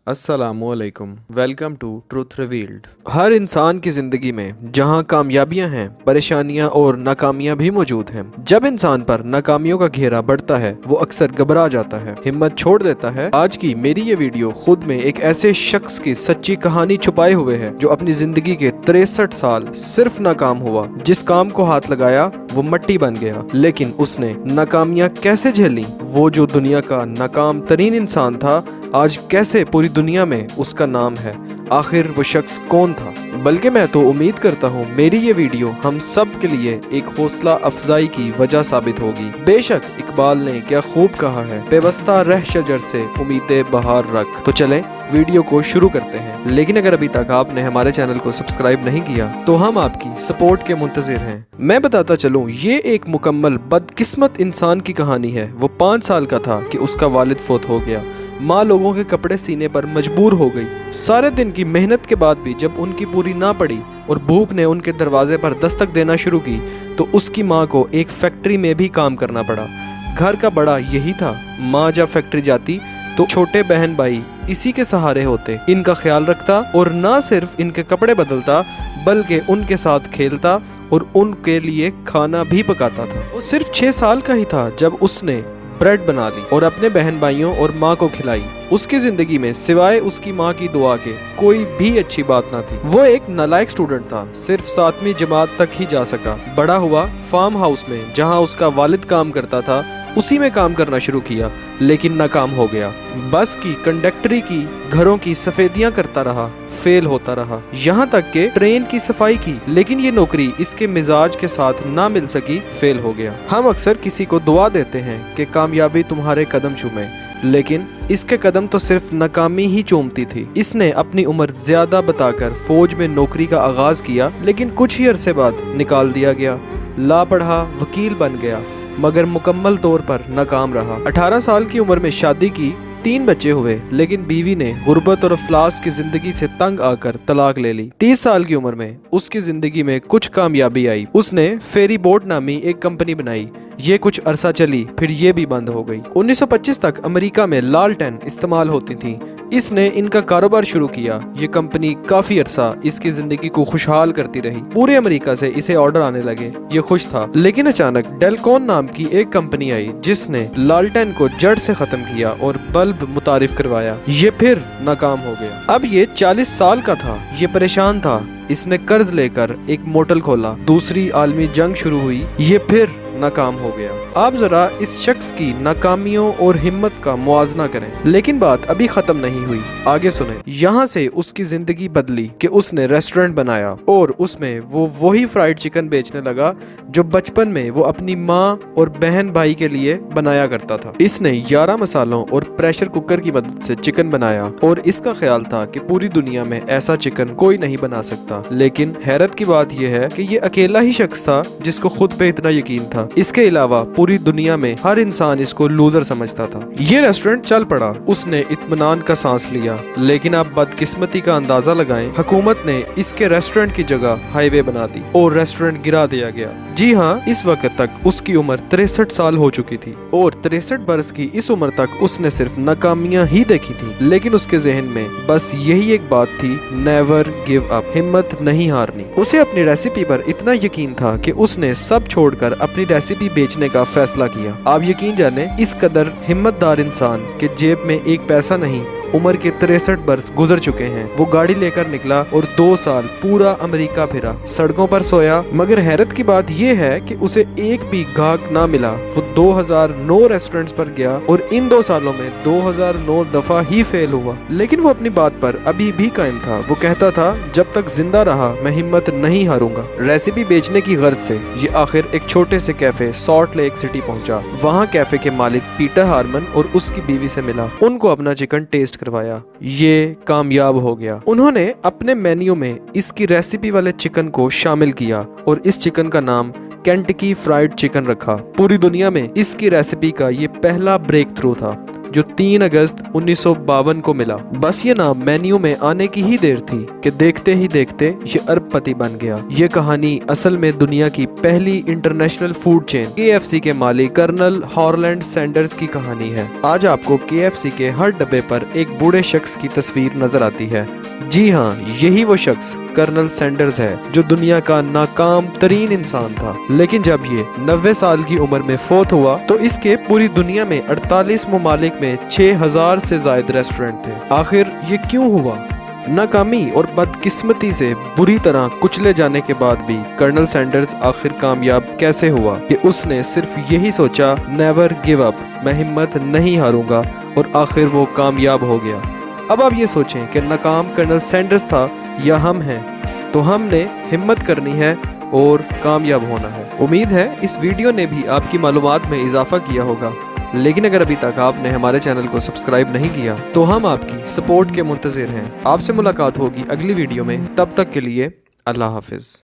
अस्सलामुअलैकुम, welcome to truth revealed. हर इंसान की ज़िंदगी में जहां कामयाबियां हैं, परेशानियां और नाकामियां भी मौजूद हैं। जब इंसान पर नाकामियों का घेरा बढ़ता है वो अक्सर घबरा जाता है, हिम्मत छोड़ देता है। आज की मेरी ये वीडियो खुद में एक ऐसे शख्स की सच्ची कहानी छुपाए हुए है जो अपनी ज़िंदगी के 63 साल सिर्फ नाकाम हुआ। जिस काम को हाथ लगाया वो मिट्टी बन गया, लेकिन उसने नाकामियां कैसे झेली। वो जो दुनिया का नाकाम तरीन इंसान था आज कैसे पूरी दुनिया में उसका नाम है। आखिर वो शख्स कौन था? बल्कि मैं तो उम्मीद करता हूँ मेरी ये वीडियो हम सब के लिए एक हौसला अफजाई की वजह साबित होगी। बेशक इकबाल ने क्या खूब कहा है, बेबस्ता रह शजर से उम्मीदें बहार रख। तो चलें वीडियो को शुरू करते हैं। लेकिन अगर अभी तक आपने हमारे चैनल को सब्सक्राइब नहीं किया तो हम आपकी सपोर्ट के मुंतजिर हैं। मैं बताता चलूं, ये एक मुकम्मल बदकिस्मत इंसान की कहानी है। वो 5 साल का था कि उसका वालिद फौत हो गया। माँ लोगों के कपड़े सीने पर मजबूर हो गई। सारे दिन की मेहनत के बाद भी जब उनकी पूरी ना पड़ी और भूख ने उनके दरवाजे पर दस्तक देना शुरू की तो उसकी माँ को एक फैक्ट्री में भी काम करना पड़ा। घर का बड़ा यही था, माँ जब फैक्ट्री जाती तो छोटे बहन भाई इसी के सहारे होते। इनका ख्याल रखता और ना सिर्फ इनके कपड़े बदलता बल्कि उनके साथ खेलता और उनके लिए खाना भी पकाता था। वो सिर्फ 6 साल का ही था जब उसने ब्रेड बना ली और अपने बहन भाइयों और माँ को खिलाई। उसकी जिंदगी में सिवाय उसकी माँ की दुआ के कोई भी अच्छी बात ना थी। वो एक नालायक स्टूडेंट था, सिर्फ 7वीं जमात तक ही जा सका। बड़ा हुआ फार्म हाउस में जहाँ उसका वालिद काम करता था उसी में काम करना शुरू किया, लेकिन नाकाम हो गया। बस की कंडक्टरी की, घरों की सफेदियां करता रहा, फेल होता रहा। यहाँ तक के ट्रेन की सफाई की, लेकिन ये नौकरी इसके मिजाज के साथ ना मिल सकी, फेल हो गया। हम अक्सर किसी को दुआ देते हैं कि कामयाबी तुम्हारे कदम चूमे, लेकिन इसके कदम तो सिर्फ नाकामी ही चूमती थी। इसने अपनी उम्र ज्यादा बताकर फौज में नौकरी का आगाज किया, लेकिन कुछ ही अरसे बाद निकाल दिया गया। लापढ़ा वकील बन गया मगर मुकम्मल तौर पर नाकाम रहा। 18 साल की उम्र में शादी की, 3 बच्चे हुए, लेकिन बीवी ने गुर्बत और अफलास की जिंदगी से तंग आकर तलाक ले ली। 30 साल की उम्र में उसकी जिंदगी में कुछ कामयाबी आई। उसने फेरी बोट नामी एक कंपनी बनाई। ये कुछ अरसा चली, फिर ये भी बंद हो गई। 1925 तक अमेरिका में लालटेन इस्तेमाल होती थी। इसने इनका कारोबार शुरू किया। ये कंपनी काफी अरसा इसकी जिंदगी को खुशहाल करती रही। पूरे अमेरिका से इसे ऑर्डर आने लगे। ये खुश था, लेकिन अचानक डेलकॉन नाम की एक कंपनी आई जिसने लालटेन को जड़ से खत्म किया और बल्ब मुतारिफ करवाया। ये फिर नाकाम हो गया। अब ये 40 साल का था। ये परेशान था। इसने कर्ज लेकर एक मोटल खोला। दूसरी आलमी जंग शुरू हुई। ये फिर नाकाम हो गया। आप जरा इस शख्स की नाकामियों और हिम्मत का मुआजना करें। लेकिन बात अभी खत्म नहीं हुई, आगे सुने। यहाँ से उसकी जिंदगी बदली कि उसने रेस्टोरेंट बनाया और उसमें वो वही फ्राइड चिकन बेचने लगा जो बचपन में वो अपनी माँ और बहन भाई के लिए बनाया करता था। इसने 11 मसालों और प्रेशर कुकर की मदद से चिकन बनाया और इसका ख्याल था कि पूरी दुनिया में ऐसा चिकन कोई नहीं बना सकता। लेकिन हैरत की बात यह है कि ये अकेला ही शख्स था जिसको खुद पे इतना यकीन था। इसके अलावा पूरी दुनिया में हर इंसान इसको लूजर समझता था। ये रेस्टोरेंट चल पड़ा। उसने इत्मीनान का सांस लिया। लेकिन आप बदकिस्मती का अंदाजा लगाएं, हुकूमत ने इसके रेस्टोरेंट की जगह हाईवे बना दी और रेस्टोरेंट गिरा दिया गया। जी हाँ, इस वक्त तक उसकी उम्र 63 साल हो चुकी थी और 63 बरस की इस उम्र तक उसने सिर्फ नाकामियां ही देखी थी। लेकिन उसके जहन में बस यही एक बात थी, नेवर गिव अप, हिम्मत नहीं हारनी। उसे अपनी रेसिपी पर इतना यकीन था कि उसने सब छोड़कर अपनी रेसिपी बेचने का फैसला किया। आप यकीन जाने, इस कदर हिम्मतदार इंसान के जेब में एक पैसा नहीं, उम्र के 63 बरस गुजर चुके हैं। वो गाड़ी लेकर निकला और 2 साल पूरा अमेरिका फिरा, सड़कों पर सोया। मगर हैरत की बात यह है कि उसे एक भी गाहक ना मिला। वो 2009 रेस्टोरेंट्स पर गया और इन 2 सालों में 2009 दफा ही फेल हुआ। लेकिन वो अपनी बात पर अभी भी कायम था। वो कहता था, जब तक जिंदा रहा मैं हिम्मत नहीं हारूंगा। रेसिपी बेचने की गर्ज से ये आखिर एक छोटे से कैफे सॉल्ट लेक सिटी पहुंचा। वहाँ कैफे के मालिक पीटर हार्मन और उसकी बीवी से मिला। उनको अपना चिकन टेस्ट करवाया। ये कामयाब हो गया। उन्होंने अपने मेन्यू में इसकी रेसिपी वाले चिकन को शामिल किया और इस चिकन का नाम केंटकी फ्राइड चिकन रखा। पूरी दुनिया में इसकी रेसिपी का ये पहला ब्रेक थ्रू था जो 3 अगस्त 1952 को मिला। बस ये नाम मेन्यू में आने की ही देर थी कि देखते ही देखते ये अरबपति बन गया। ये कहानी असल में दुनिया की पहली इंटरनेशनल फूड चेन KFC के मालिक कर्नल हॉरलैंड सैंडर्स की कहानी है। आज आपको KFC के हर डब्बे पर एक बूढ़े शख्स की तस्वीर नजर आती है। जी हाँ, यही वो शख्स कर्नल सैंडर्स है जो दुनिया का नाकाम तरीन इंसान था। लेकिन जब ये 90 साल की उम्र में फौत हुआ तो इसके पूरी दुनिया में 48 ममालिक में 6000 से ज्यादा रेस्टोरेंट थे। आखिर ये क्यों हुआ? नाकामी और बदकिस्मती से बुरी तरह कुचले जाने के बाद भी कर्नल सैंडर्स आखिर कामयाब कैसे हुआ कि उसने सिर्फ यही सोचा, नेवर गिव अप, मैं हिम्मत नहीं हारूंगा, और आखिर वो कामयाब हो गया। अब आप ये सोचें कि नाकाम कर्नल सैंडर्स था या हम हैं, तो हमने हिम्मत करनी है और कामयाब होना है। उम्मीद है इस वीडियो ने भी आपकी मालूमात में इजाफा किया होगा। लेकिन अगर अभी तक आपने हमारे चैनल को सब्सक्राइब नहीं किया तो हम आपकी सपोर्ट के मुंतज़िर हैं। आपसे मुलाकात होगी अगली वीडियो में, तब तक के लिए अल्लाह हाफिज़।